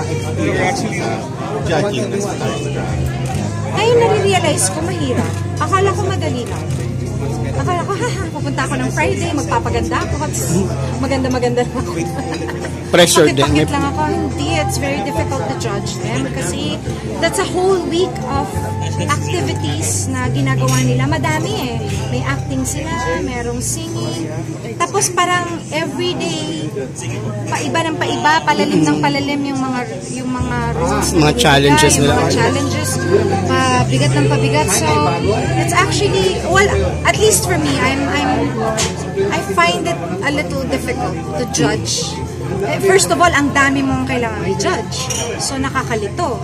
experience sa judging ng Starstruck? Ngayon nare-realize ko mahirap. Akala ko madali lang. Akala ko, pupunta ako ng Friday, magpapaganda ako. Maganda-maganda lang ako. Pressure din. Pakit lang ako. Hindi, it's very difficult to judge them kasi that's a whole week of activities na ginagawa nila. Madami eh. May acting sila, merong singing. Tapos parang everyday, paiba ng paiba, palalim ng palalim yung mga rules. Mga challenges nila. Mga challenges, pabigat ng pabigat. So, it's actually, well, at least for me, I find it a little difficult to judge. First of all, ang dami mong kailangan i-judge. So, nakakalito.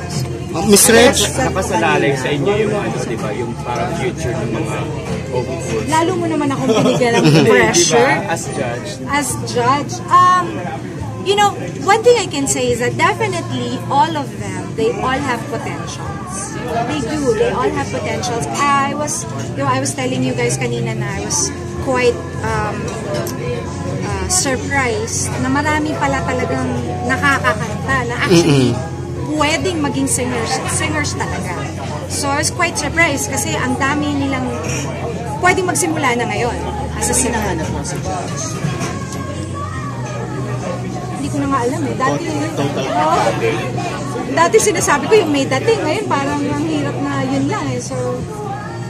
Miss Reg? Nakasalalay sa inyo yung diba, yung parang future ng mga hopeful. Lalo mo naman akong binigyan ng pressure. Diba? As judge. You know, one thing I can say is that definitely all of them, they all have potentials. They do. They all have potentials. I was telling you guys kanina na I was quite surprised na marami pala talagang nakakakanta na actually pwedeng maging singers talaga. So I was quite surprised kasi ang dami nilang pwedeng magsimula na ngayon as a singer. Hindi ko na nga alam eh. Dati sinasabi ko yung may dating. Ngayon parang ang hirap na yun lang eh. So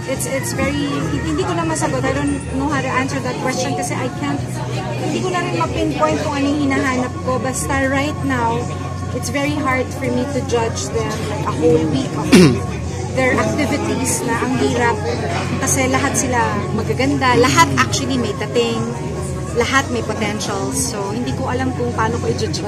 it's very, hindi ko na masagot. I don't know how to answer that question kasi hindi ko na rin ma-pinpoint kung anong hinahanap ko. Basta right now, it's very hard for me to judge them like a whole week of their activities na ang hirap. Kasi lahat sila magaganda. Lahat actually may dating. Lahat may potential. So, hindi ko alam kung paano ko i-judge.